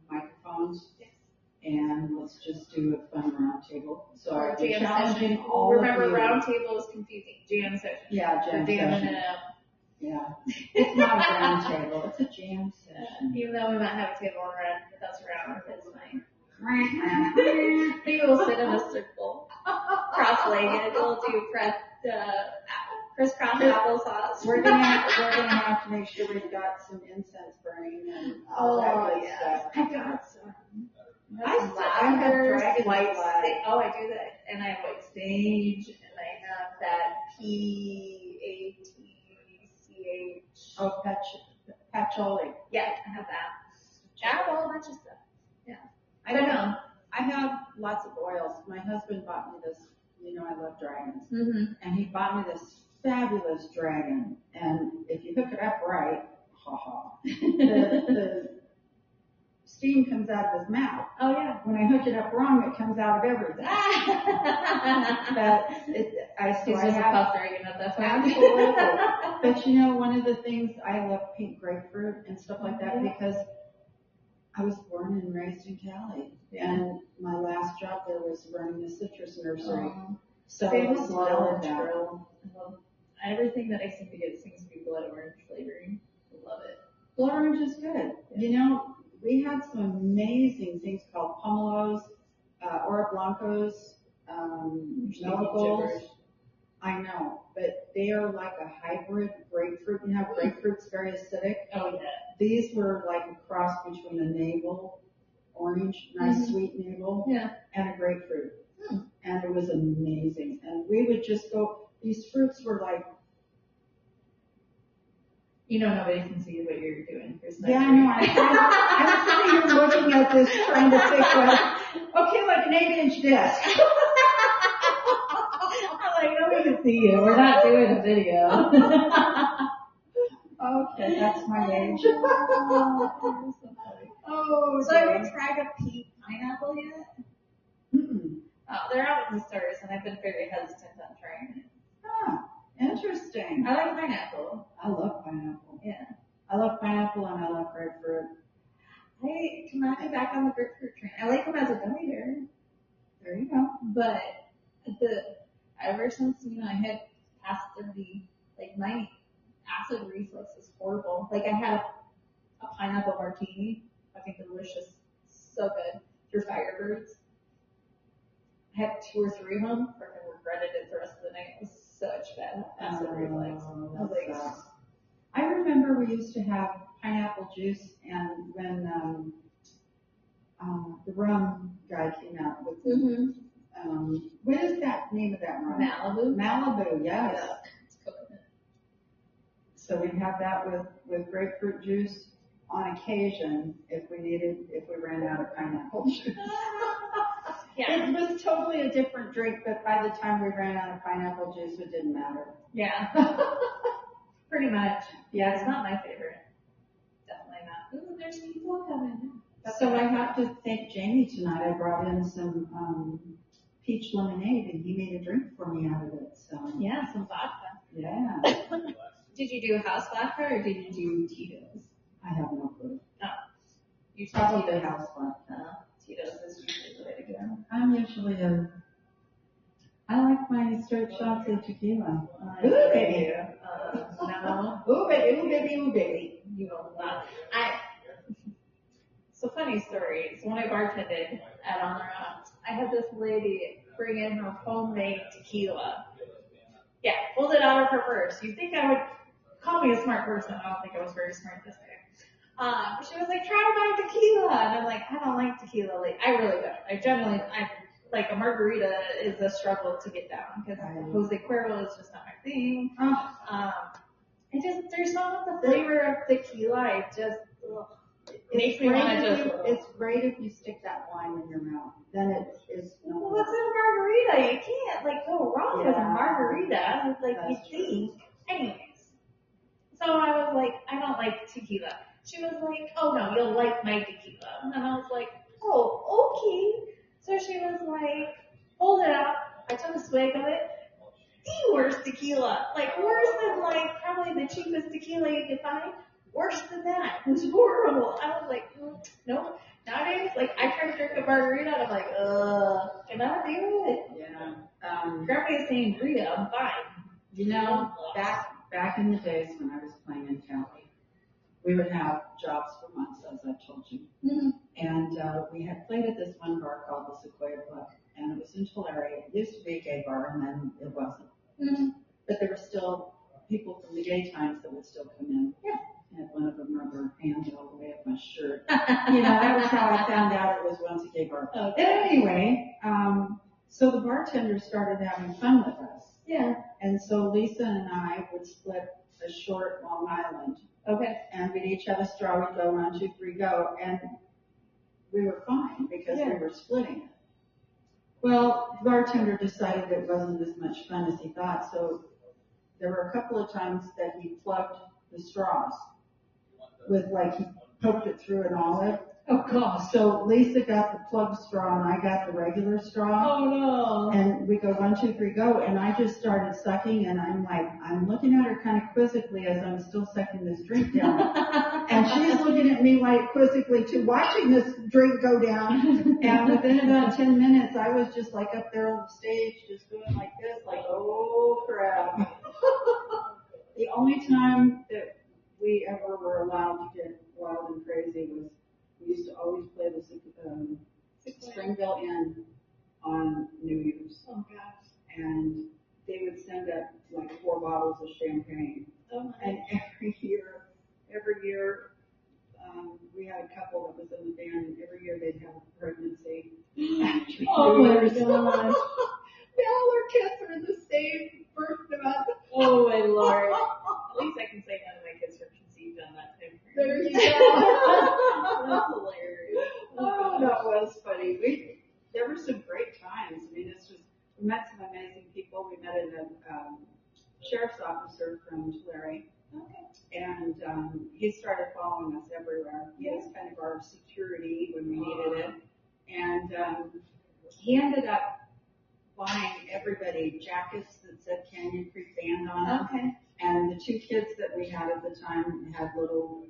microphones. Yes. And let's just do a fun roundtable. So or I'm jam challenging session. all Remember, of you. roundtable is confusing. Jam session. Yeah, jam session. Jamming it out. Yeah. It's not a round table. It's a jam session. Even though we might have a table around with us around, it's fine. Maybe we'll sit in a circle, cross-legged. We'll do crisscross applesauce. We're gonna have to make sure we've got some incense burning and all that good stuff. I got some. I have dragon white flag. sage. Oh, I do that, and I have white sage, and I have that PATCH. Oh, patchouli. Yeah, I have that. I have a whole bunch of stuff. Yeah. I have lots of oils. My husband bought me this. You know, I love dragons. Mm-hmm. And he bought me this fabulous dragon. And if you hook it up right, the steam comes out of his mouth. Oh, yeah. When I hook it up wrong, it comes out of everything. But He's just a puff dragon at that point. Absolutely. But you know, one of the things, I love pink grapefruit and stuff like that because I was born and raised in Cali. Yeah. And my last job there was running a citrus nursery. So I love that. Everything that I seem to get seems to be blood orange flavoring. I love it. Blood orange is good. Yeah. You know, we had some amazing things called pomelos, ora blancos, melagos. I know, but they are like a hybrid grapefruit. You know, grapefruit's very acidic. Oh, yeah. These were like a cross between a navel, orange, nice sweet navel, and a grapefruit. And it was amazing. And we would just go, these fruits were like, you know, nobody can see what you're doing. Yeah, I know. I'm sitting here looking at this, trying to think, okay, like an 8-inch disc. I'm like, nobody can see you. We're not doing a video. Okay, that's my age. Oh, so I haven't tried a pea pineapple yet. Mm-mm. Oh, they're out in the stores, and I've been very hesitant on trying it. Ah, interesting. I like pineapple. I love pineapple. Yeah. I love pineapple and I love grapefruit. I cannot get back on the grapefruit train. I like them as a gummy bear. There you go. But ever since, you know, I had past 30, like my acid reflux is horrible. Like I had a pineapple martini, fucking delicious, so good. Through Firebirds. I had 2 or 3 of them, freaking regretted it the rest of the night. It was such bad acid reflux. I was like, I remember we used to have pineapple juice, and when the rum guy came out with the, what is that name of that rum? Malibu. Malibu, yes. Yeah. It's coconut. So we'd have that with grapefruit juice on occasion if we ran out of pineapple juice. Yeah. It was totally a different drink, but by the time we ran out of pineapple juice, it didn't matter. Yeah. Pretty much. Yeah, it's not my favorite. Definitely not. Ooh, there's people coming. So I have to thank Jamie tonight. I brought in some peach lemonade, and he made a drink for me out of it. So yeah, some vodka. Yeah. Did you do house vodka or did you do Tito's? I have no clue. Oh. You Probably house vodka. Tito's is usually the way to go. I'm usually I like my straight shots of tequila. Ooh, baby. No. Ooh, baby, ooh, baby, ooh, baby. You will not. So funny story. So when I bartended at On the Rocks, I had this lady bring in her homemade tequila. Yeah, pulled it out of her purse. You'd think I would call me a smart person. I don't think I was very smart this day. She was like, try my tequila. And I'm like, I don't like tequila. Like, I really don't. Like a margarita is a struggle to get down because Jose Cuervo is just not my thing. There's not the flavor of tequila. It makes me want to just. It's great if you stick that wine in your mouth. Then it is. Well, what's in a margarita? You can't go wrong with a margarita. You think. Anyways. So I was like, I don't like tequila. She was like, oh no, you'll like my tequila. And I was like, oh, okay. So she was like, hold it up. I took a swig of it. The worst tequila. Worse than probably the cheapest tequila you could find. Worse than that. It was horrible. I was like, nope. Nowadays, I try to drink a margarita and I'm like, cannot do it. Yeah. Grab me a sangria, I'm fine. Back in the days when I was playing in Cali, we would have jobs for months, as I told you. Mm-hmm. And we had played at this one bar called the Sequoia Club, and it was in Tulare. It used to be a gay bar, and then it wasn't. Mm-hmm. But there were still people from the gay times that would still come in. Yeah. I had one of them rub her hand all the way up my shirt. That was how I found out it was once a gay bar. Okay. Anyway, so the bartender started having fun with us. Yeah. And so Lisa and I would split a short Long Island. Okay. And we'd each have a straw. We'd go 1, 2, 3, go. And we were fine because we were splitting it. Well, the bartender decided it wasn't as much fun as he thought. So there were a couple of times that he plugged the straws with he poked it through an olive. Oh gosh. So Lisa got the plugged straw and I got the regular straw. Oh no. And we go 1, 2, 3, go. And I just started sucking and I'm looking at her kind of quizzically as I'm still sucking this drink down. And she's looking at me quizzically too, watching this drink go down. And within about 10 minutes, I was just up there on the stage, just doing like this, oh crap. The only time that we ever were allowed to get wild and crazy was we used to always play the Springville Inn on New Year's. Oh gosh. And they would send up 4 bottles of champagne. Oh my. And every year, we had a couple that was in the band, and every year they'd have a pregnancy. Oh my gosh. All our kids are in the same birth month. Oh my Lord. At least I can say none of my kids were conceived on that time frame. There you go. That's hilarious. Oh, that was funny. There were some great times. I mean, we met some amazing people. We met a sheriff's officer from Tulare. Okay. And he started following us everywhere. He was kind of our security when we needed it. And he ended up buying everybody jackets that said Canyon Creek Band on them. Okay. And the 2 kids that we had at the time had little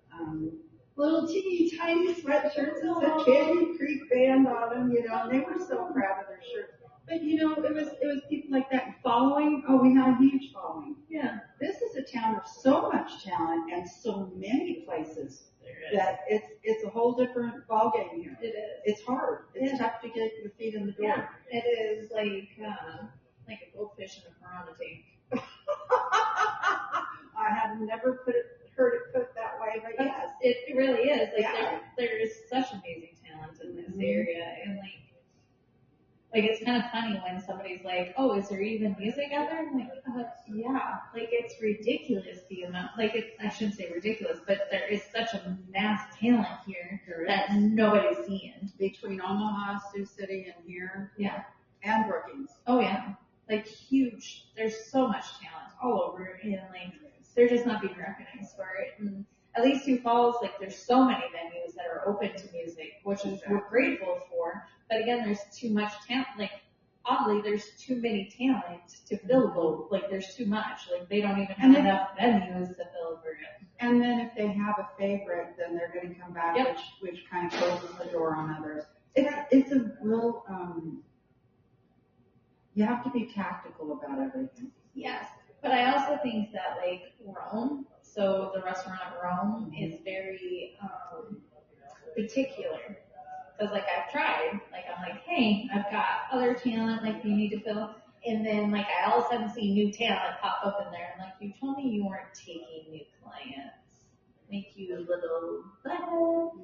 teeny tiny sweatshirts that said Canyon Creek Band on them, and they were so proud of their shirts. But it was people like that following. Oh, we had a huge following. Yeah. This is a town of so much talent and so many places that it's a whole different ballgame here. It is. It's hard. It's tough to get your feet in the door. Yeah, it is like a goldfish in a piranha tank. never heard it put that way, but yes. It really is. Like Yeah. there is such amazing talent in this area, and like it's kind of funny when somebody's like, "Oh, is there even music out there?" I'm like, yeah. Like it's ridiculous the amount. Like I shouldn't say ridiculous, but there is such a mass talent here that nobody's seeing. Between Omaha, Sioux City, and here. Yeah. And Brookings. Oh yeah. Like huge. There's so much talent all over, and like they're just not being recognized for it. And at least Sioux Falls, like there's so many venues that are open to music, which is we're grateful for. But again, there's too much talent. Like oddly, there's too many talent to fill both. Like there's too much. Like they don't even have enough venues to fill over it. And then if they have a favorite, then they're going to come back, which kind of closes the door on others. It's a real. You have to be tactical about everything. Yes, but I also think that like Rome, so the restaurant Rome is very particular. Because like I've tried, like I'm like, hey, I've got other talent, like you need to fill, and then like I all of a sudden see new talent pop up in there, and like you told me you weren't taking new clients, make you a little,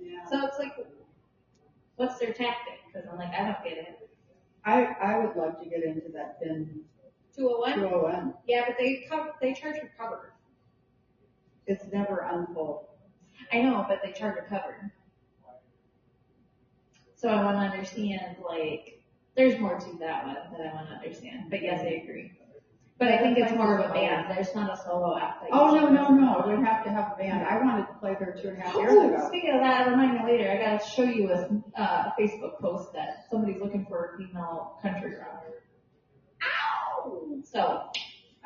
yeah. So it's like, what's their tactic? Because I'm like, I don't get it. I would love to get into that bin. 201? 201. Yeah, but they charge for cover. It's never unfull. I know, but they charge a cover. So I want to understand, like, there's more to that one that I want to understand. But yes, I agree. But I think it's more of a band. There's not a solo act. Oh, no. We'd have to have a band. I wanted to play there 2.5 years ago. Speaking of that, remind me later. I got to show you a Facebook post that somebody's looking for a female country rocker. Ow! So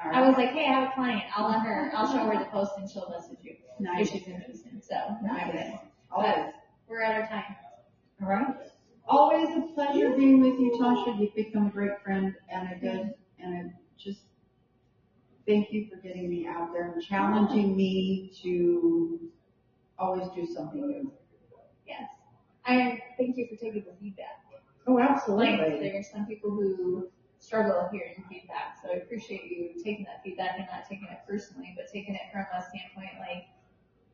right. I was like, hey, I have a client. I'll show her the post and she'll message you. Nice. If she's interested. So nice. But we're at our time. All right. Always a pleasure being with you, Tasha. You've become a great friend and just thank you for getting me out there and challenging me to always do something new. Yes. I thank you for taking the feedback. Oh, absolutely. Like, there's some people who struggle hearing feedback, so I appreciate you taking that feedback and not taking it personally, but taking it from a standpoint like,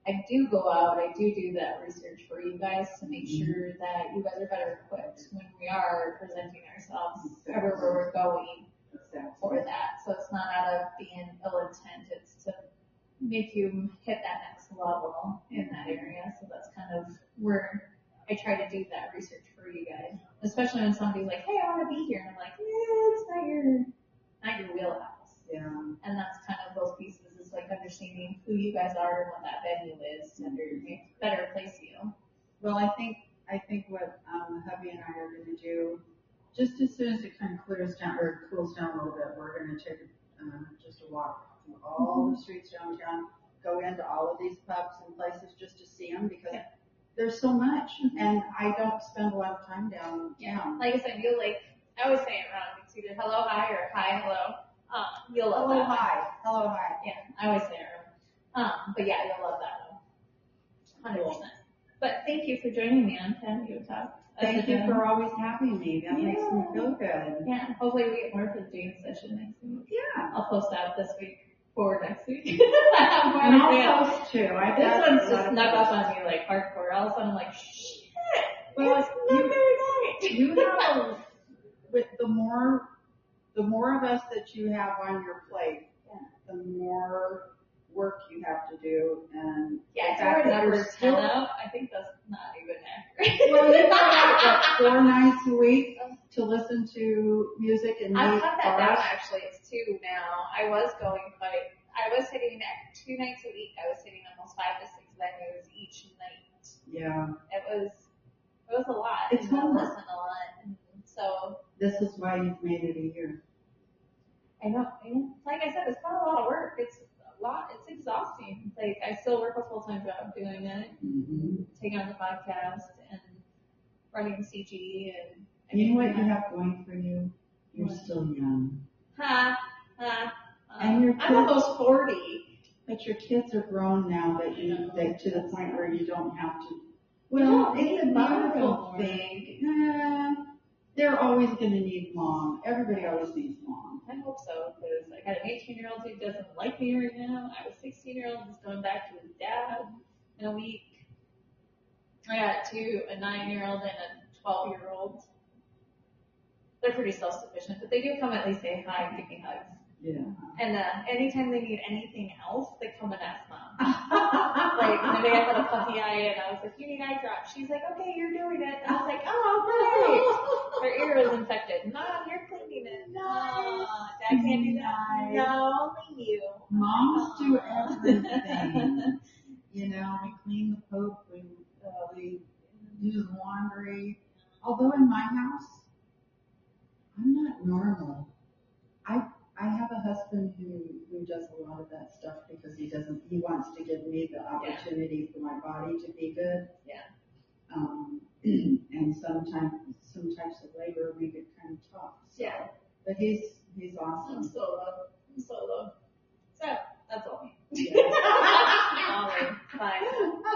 I do go out, I do that research for you guys to make sure that you guys are better equipped when we are presenting ourselves everywhere we're going for that. So it's not out of being ill intent, it's to make you hit that next level in that area. So that's kind of where I try to do that research for you guys. Especially when somebody's like, hey, I want to be here. And I'm like, it's not your wheelhouse. Yeah. And that's kind of those pieces. It's like understanding who you guys are and what that venue is to better place you. Well, I think what hubby and I are going to do, just as soon as it kind of cools down a little bit, we're going to take just a walk through all the streets downtown, go into all of these pubs and places just to see them because there's so much, and I don't spend a lot of time downtown. Yeah, like I said, I always say it wrong. It's either hello, hi, or hi, hello. You'll love hello, that hi. one. Hello, hi. Yeah, I always say it wrong. But yeah, you'll love that one. 100%. But thank you for joining me on Patio Talk. Thank you for always having me. That makes me feel good. Yeah, hopefully we get more for the Jane session next week. Yeah. I'll post that this week for next week. And I'll post too. This one's just snuck up on me like hardcore. All of a sudden I'm like, shit. Well, you know, with the more of us that you have on your plate, the more work you have to do. And yeah, it's number 10 out. I think that's not even accurate. Well, you got 4 nights a week to listen to music and I've cut that down actually. It's 2 now. I was hitting 2 nights a week. I was hitting almost 5 to 6 venues each night. Yeah. It was a lot. It's homework. A lot. And so this is why you've made it a year. I know. Like I said, it's not a lot of work. It's a lot. It's exhausting. Like I still work a full-time job doing it, taking on the podcast and running CG and. You know what you have going for you? You're still young. And your kids, I'm almost 40. But your kids are grown now that to the point where you don't have to. Well, it's a beautiful thing. They're always going to need mom. Everybody always needs mom. I hope so, because I got an 18-year-old who doesn't like me right now. I have a 16-year-old who's going back to his dad in a week. I got a 9-year-old and a 12-year-old. They're pretty self-sufficient, but they do come at least say hi and give me hugs. Yeah. And anytime they need anything else, they come and ask mom. Like, the day I had a puppy eye and I was like, you need eye drops. She's like, okay, you're doing it. And I was like, oh, great. Her ear was infected. Mom, you're cleaning it. No. Dad can't do that. No, only you. Moms do everything. You know, we clean the poop, we do the laundry. Although in my house, I'm not normal. I have a husband who does a lot of that stuff because he wants to give me the opportunity for my body to be good. Yeah. And some types of labor we get kind of tough. So. Yeah. But he's awesome. I'm solo. So, that's all me. Yeah. Fine.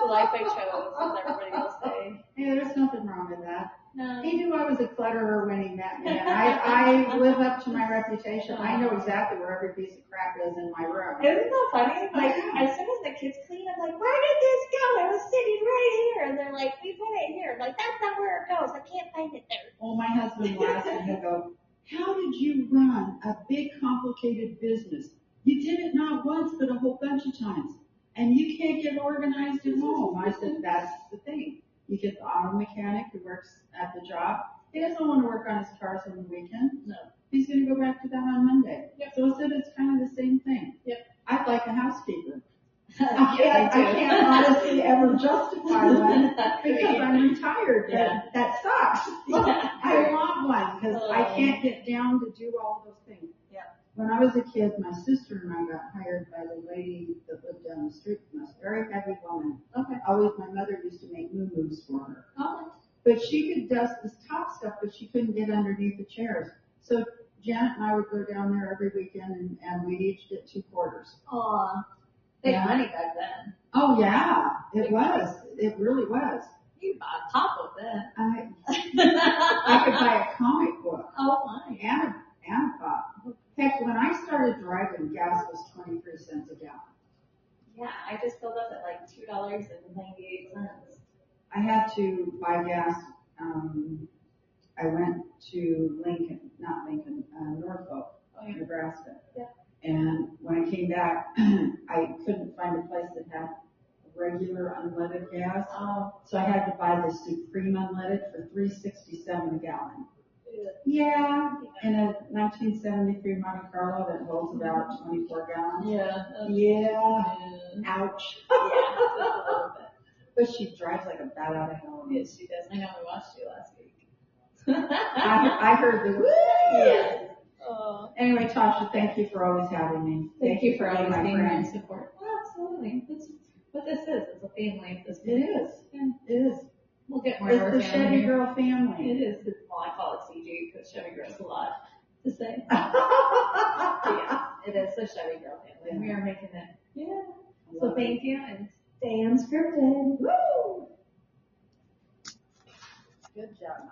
The life I chose, as everybody will say. Hey, there's nothing wrong with that. No. He knew I was a clutterer when he met me. And I live up to my reputation. I know exactly where every piece of crap is in my room. Isn't that funny? Like, as soon as the kids clean, I'm like, where did this go? It was sitting right here. And they're like, we put it here. I'm like, that's not where it goes. I can't find it there. Well, my husband laughs and he'll go, how did you run a big, complicated business? You did it not once, but a whole bunch of times. And you can't get organized at home. I said, that's the thing. You get the auto mechanic who works at the job. He doesn't want to work on his cars on the weekend. No. He's going to go back to that on Monday. Yep. So I said it's kind of the same thing. Yep. I'd like a housekeeper. I can't honestly ever justify one because I'm retired. Yeah. That sucks. I want one because I can't get down to do all those things. Yeah. When I was a kid, my sister and I got hired by the lady that lived down the street from us. Very heavy woman. Okay. Always, my mother used to make moo-moos for her. Oh. But she could dust the top stuff, but she couldn't get underneath the chairs. So Janet and I would go down there every weekend, and we'd each get 2 quarters. Aw. Big money back then. Oh yeah, it was. It really was. You bought a pop with that. I could buy a comic book. Oh my. And a pop. Heck, when I started driving, gas was 23 cents a gallon. Yeah, I just filled up at like $2.98. I had to buy gas. I went to Norfolk, Nebraska. Yeah. And when I came back, I couldn't find a place that had regular unleaded gas. Oh. So I had to buy the Supreme Unleaded for $3.67 a gallon. Yeah. In a 1973 Monte Carlo that holds about 24 gallons. Yeah. Ouch. Yeah, just a little bit. But she drives like a bat out of hell. Yes, she does. I know we watched you last week. I heard the woo. Yeah. Anyway, Tasha, thank you for always having me. Thank you for always my being friend. there in support. Well, absolutely. That's what this is. It's a family at this It point. is. Yeah. It is. We'll get more It's of our the family Chevy here. Girl family. It is. Well, I call it CG because Chevy Girl's a lot to say. Yeah, it is the Chevy Girl family. Yeah. We are making it. Yeah. So thank you and stay unscripted. Woo! Good job.